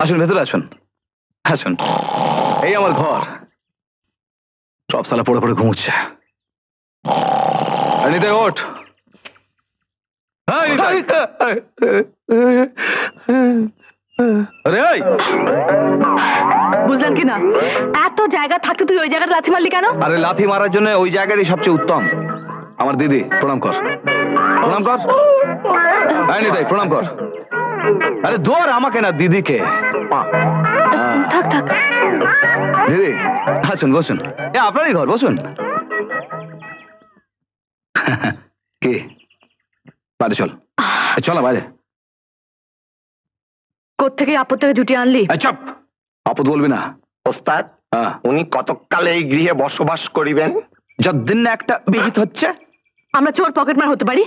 আসুন, ভেতরে আসুন, আসুন। এই আমার ঘর। সব সালা পড়ে পড়ে ঘুমোচ্ছে। নিতাই ওঠ। বুঝলেন কি না, এত জায়গা থাকতে তুই ওই জায়গাটা লাথি মারলি কেন? আরে লাথি মারার জন্য ওই জায়গারই সবচেয়ে উত্তম। আমার দিদি, প্রণাম কর, প্রণাম কর। নিতাই প্রণাম কর। আরে দোয়ার আমাকে না, দিদিকে। থাক থাক। দিদি আসুন, বসুন। আপনারই ঘর, বসুন। কি বাইরে চল, চল বাইরে। কোত্থেকে আপদ থেকে জুটিয়ে আনলি? চুপ, আপদ বলবি না। ওস্তাদ, উনি কতকাল এই গৃহে বসবাস করিবেন? যতদিন না একটা বিহিত হচ্ছে। আমরা চোর পকেটমার হতে পারি,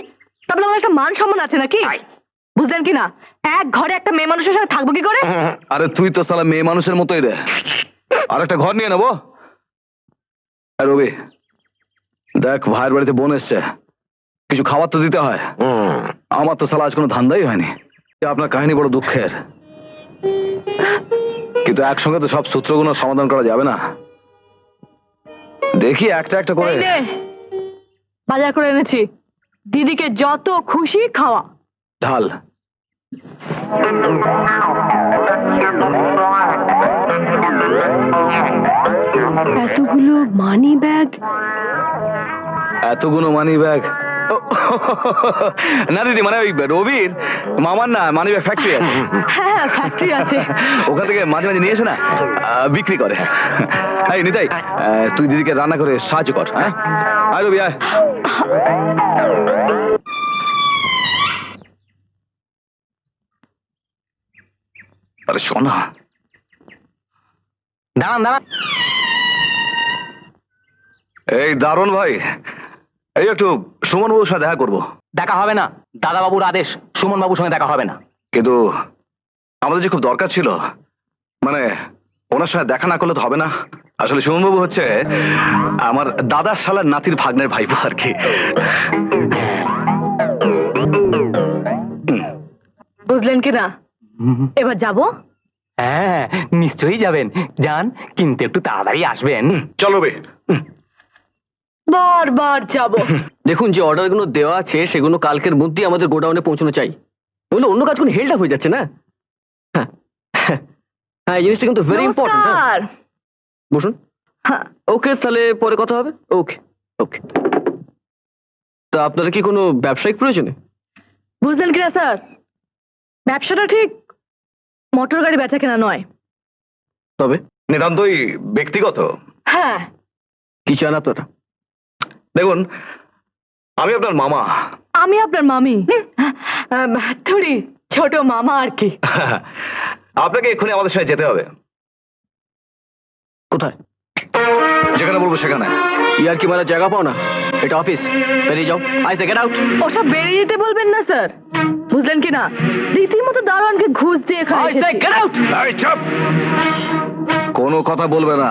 তারপরে আমার একটা মান সম্মান আছে নাকি? বুঝলেন কি না, এক ঘরে একটা মেয়ে মানুষের সাথে থাকবো কি করে? আরে তুই তো সালা মেয়ে মানুষের মতোই রে। আর একটা ঘর নিয়ে নেবো। রবি দেখ, ভাইয়ের বাড়িতে বোন এসছে, কিছু খাবার তো দিতে হয়। আমার তো সালা আজ কোনো ধান্দাই হয়নি। আপনার কাহিনী বড় দুঃখের, কিন্তু একসঙ্গে তো সব সূত্রগুলো সমাধান করা যাবে না। দেখি একটা একটা করে। বাজার করে এনেছি, দিদিকে যত খুশি খাওয়া। ঢাল। এতগুলো মানি ব্যাগ। এতগুলো মানি ব্যাগ? না দিদি, মানে ওই রবির মামার না মানি ব্যাগ ফ্যাক্টরি আছে। হ্যাঁ ফ্যাক্টরি আছে, ওখান থেকে মাঝে মাঝে নিয়ে এসে না বিক্রি করে। এই নিতাই, তুই দিদিকে রান্না করে সাহায্য কর। হ্যাঁ আয় রবি, আয়। আরে শোনা, দাঁড়ান দাঁড়ান। এই দারুণ ভাই, এই একটু সুমন বাবুর সাথে দেখা করবো। দেখা হবে না, দাদা বাবুর আদেশ, সুমন বাবুর সঙ্গে দেখা হবে না। কিন্তু আমাদের যে খুব দরকার ছিল, মানে ওনার সাথে দেখা না করলে তো হবে না। আসলে সুমন বাবু হচ্ছে আমার দাদার শালার নাতির ভাগ্নের ভাইপো আর কি। বুঝলেন কি না, এবার যাবো। হ্যাঁ নিশ্চয়ই যাবেন, যান, কিন্তু একটু তাড়াতাড়ি আসবেন। চলো বে। বারবার যাবো। দেখুন, যে অর্ডারগুলো দেওয়া আছে সেগুলো কালকের মধ্যেই আমাদের গোডাউনে পৌঁছানো চাই, বলে অন্য কাজগুলো হেল্ড আপ হয়ে যাচ্ছে না। হ্যাঁ হ্যাঁ, এই জিনিসটা কিন্তু ভেরি ইম্পর্টেন্ট। বসুন। ওকে, তাহলে পরে কথা হবে। ওকে ওকে। তা আপনারা কি কোনো ব্যবসায়িক প্রয়োজনে? বুঝলেন কিনা স্যার, ব্যবসাটা ঠিক মোটর গাড়ি বেচা কেনা নয়। তবে নিতান্তই ব্যক্তিগত। হ্যাঁ। কি চান আপনারা? দেখুন, আমি আপনার মামা। আমি আপনার মামি। থুড়ি ছোট মামা আর কি। আপনাকে এক্ষুনি আমাদের সাথে যেতে হবে। কোথায়? যেখানে বলবো সেখানে। ইয়ার কি মারা জায়গা পাও না? এটা অফিস, বেরিয়ে যাও। I say get out. ওসব বেরিয়ে যেতে বলবেন না স্যার, বুঝলেন কি না, রীতিমতো দারোয়ানকে ঘুষ দিয়ে আই সে গেট আউট। চুপ, কোনো কথা বলবে না,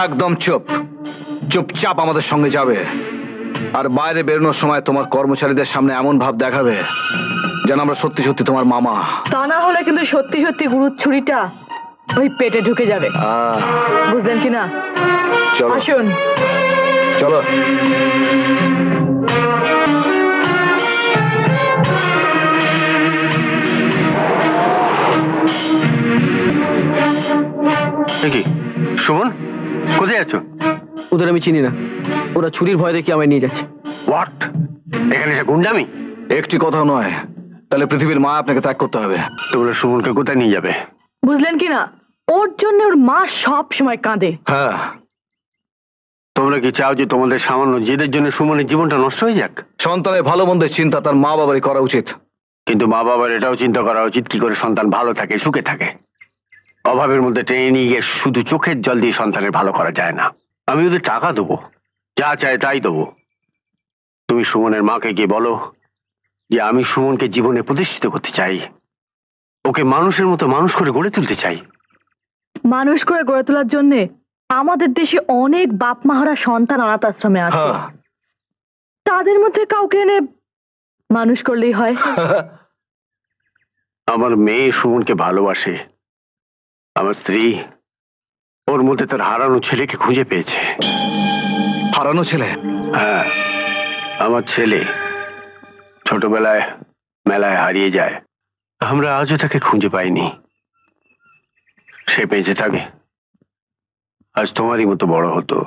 একদম চুপ। চুপচাপ আমাদের সঙ্গে যাবে, আর বাইরে বেরোনোর সময় তোমার কর্মচারীদের সামনে এমন ভাব দেখাবে যেন আমরা সত্যি সত্যি তোমার মামা। তা না হলে কিন্তু সত্যি সত্যি গুরুর ছুরিটা ওই পেটে ঢুকে যাবে, বুঝলেন কি না। চলো আসুন। চলো। কি সুমন, কোথায় যাচ্ছ? ওদের আমি চিনি না, ওরা ছুরির ভয় দেখে আমায় নিয়ে যাচ্ছে। হোয়াট? এখানে এসে গুন্ডামি? একটি কথা নয়, তাহলে পৃথিবীর মা আপনাকে ত্যাগ করতে হবে। তোমরা সুমনকে কোথায় নিয়ে যাবে? বুঝলেন কি না, ওর জন্য ওর মা সব সময় কাঁদে। হ্যাঁ। তোমরা কি চাও যে তোমাদের সামান্য জেদের জন্য সুমনের জীবনটা নষ্ট হয়ে যাক? সন্তানের ভালো মন্দের চিন্তা তার মা বাবারই করা উচিত। কিন্তু মা বাবার এটাও চিন্তা করা উচিত কি করে সন্তান ভালো থাকে, সুখে থাকে। অভাবের মধ্যে টেনে নিয়ে গিয়ে শুধু চোখের জল দিয়ে সন্তানের ভালো করা যায় না। আমি ওদের টাকা দেবো, যা চায় তাই দেবো। তুমি সুমনের মাকে গিয়ে বলো যে আমি সুমনকে জীবনে প্রতিষ্ঠিত করতে চাই, ওকে মানুষের মতো মানুষ করে গড়ে তুলতে চাই। মানুষ করে গড়ে তোলার জন্য আমাদের দেশে অনেক বাপ মাহারা সন্তান অনাথ আশ্রমে আছে, তাদের মধ্যে কাউকে এনে মানুষ করলেই হয়। আমার মেয়ে সুমনকে ভালোবাসে। আমার স্ত্রী ওর মধ্যে তার হারানো ছেলেকে খুঁজে পেয়েছে। হারানো ছেলে? হ্যাঁ, আমার ছেলে ছোটবেলায় মেলায় হারিয়ে যায়। আমরা আজও তাকে খুঁজে পাইনি। সে বেঁচে থাকে, আজ তোমারই মতো বড় হতো।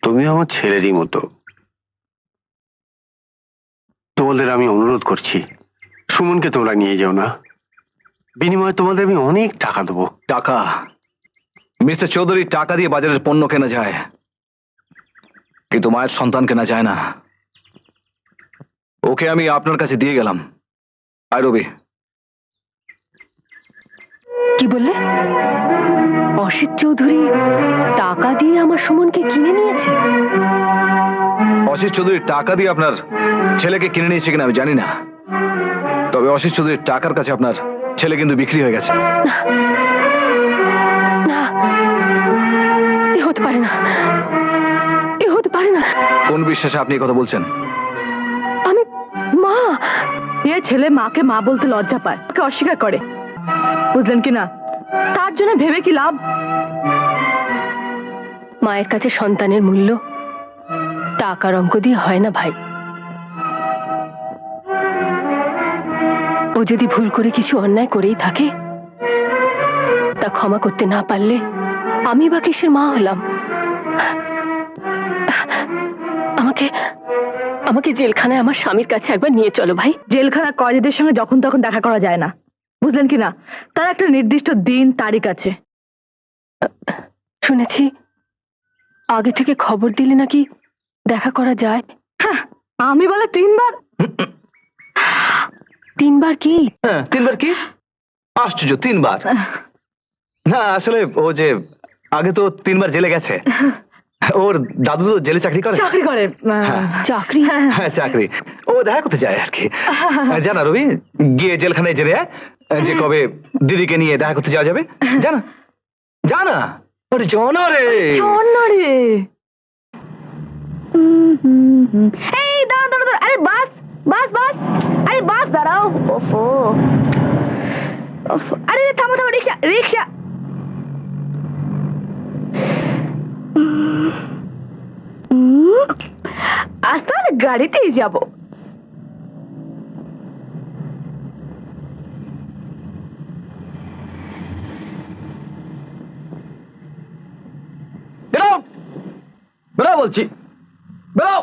তুমি আমার ছেলেরই মতো। তোমাদের আমি অনুরোধ করছি, সুমনকে তোমরা নিয়ে যাও না। বিনিময়ে তোমাদের আমি অনেক টাকা দেবো। টাকা? মিস্টার চৌধুরী, টাকা দিয়ে বাজারের পণ্য কেনা যায়, কিন্তু মায়ের সন্তান কেনা যায় না। ওকে আমি আপনার কাছে দিয়ে গেলাম। আয় রবি। কি বললে? অসিত চৌধুরী টাকা দিয়ে আমার সুমনকে কিনে নিয়েছে? অসিত চৌধুরী টাকা দিয়ে আপনার ছেলেকে কিনে নিয়েছে কিনা আমি জানি না, তবে অসিত চৌধুরীর টাকার কাছে আপনার ছেলে কিন্তু বিক্রি হয়ে গেছে। না, এ হতে পারে না, এ হতে পারে না। কোন বিশ্বাসে আপনি এই কথা বলছেন? আমি মা, এ ছেলে মাকে মা বলতে লজ্জা পায়, ওকে অস্বীকার করে, বুঝলেন কি না? তার জন্য ভেবে কি লাভ? মায়ের কাছে সন্তানের মূল্য টাকার অঙ্ক দিয়ে হয় না ভাই। ও যদি ভুল করে কিছু অন্যায় করেই থাকে, তা ক্ষমা করতে না পারলে আমি বা কিসের মা হলাম? আমাকে আমাকে জেলখানায় আমার স্বামীর কাছে একবার নিয়ে চলো ভাই। জেলখানা কয়েদিদের সঙ্গে যখন তখন দেখা করা যায় না, বুঝলেন কি না? তার একটা নির্দিষ্ট দিন তারিখ আছে। শুনেছি আগে থেকে খবর দিলে নাকি দেখা করা যায়। হ্যাঁ, আমি বলে 3 বার। 3 বার কি? 3 বার কি? আশ্চর্য, 3 বার? না আসলে ও যে আগে তো 3 বার জেলে গেছে। ওর দাদু তো জেলে চাকরি করে। চাকরি করে? চাকরি? হ্যাঁ চাকরি। ও দেখা করতে যায় আর কি। জানা রবি, গিয়ে জেলখানায় জেলে আয়, যে কবে দিদিকে নিয়ে দেখা করতে যাওয়া যাবে। জানা জানা ওরে জানা রে, জানা রে। এই দাঁড়া দাঁড়া দাঁড়া, আরে বাস বাস বাস, আরে বাস দাঁড়াও। ওফো ওফো, আরে থামো থামো, রিক্সা রিক্সা। আজ তাহলে গাড়িতেই যাব। বেরো, বেরো বলছি, বেরো।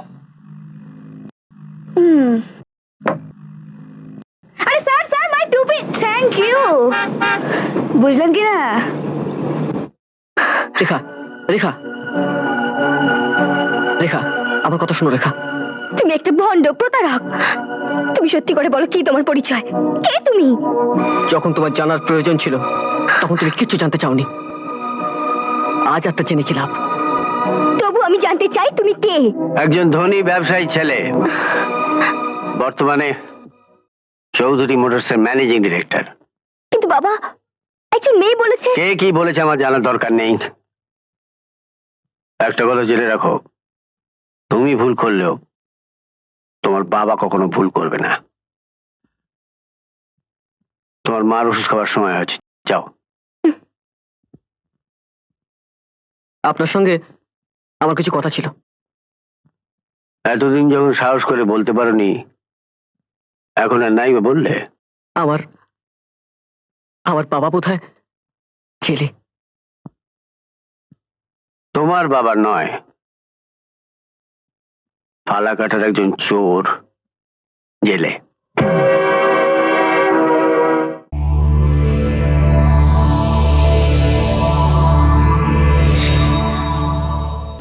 আরে স্যার স্যার, মাই টুপি। Thank you. বুঝলেন কি না? রেখা, রেখা, রেখা, আমার কথা শোনো রেখা। তুমি একটা ভণ্ড প্রতারক। তুমি সত্যি করে বলো, কি তোমার পরিচয়? কে তুমি? যখন তোমার জানার প্রয়োজন ছিল তখন তুমি কিচ্ছু জানতে চাওনি। আজ আর তা জেনে কি লাভ? তবু আমি জানতে চাই তুমি কে। একজন ধনী ব্যবসায়ী ছেলে, বর্তমানে চৌধুরী মোটরসের ম্যানেজিং ডিরেক্টর। কিন্তু বাবা, একজন মেয়ে বলেছে। কে কি বলেছে আমার জানার দরকার নেই। একটা কথা জেনে রাখো, তুমি ভুল করলেও তোমার বাবা কখনো ভুল করবে না। তোমার মার ওষুধ খাওয়ার সময় হয়েছে, যাও। আপনার সঙ্গে আমার কিছু কথা ছিল। এতদিন যখন সাহস করে বলতে পারোনি, এখন আর নাই বা বললে? আমার আমার বাবা বোধহয় ছেলে। তোমার বাবা নয়, ফালাকাটার একজন চোর জেলে।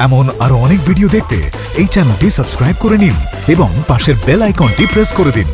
এমন আরো অনেক ভিডিও দেখতে এই চ্যানেলটি সাবস্ক্রাইব করে নিন এবং পাশের বেল আইকনটি প্রেস করে দিন।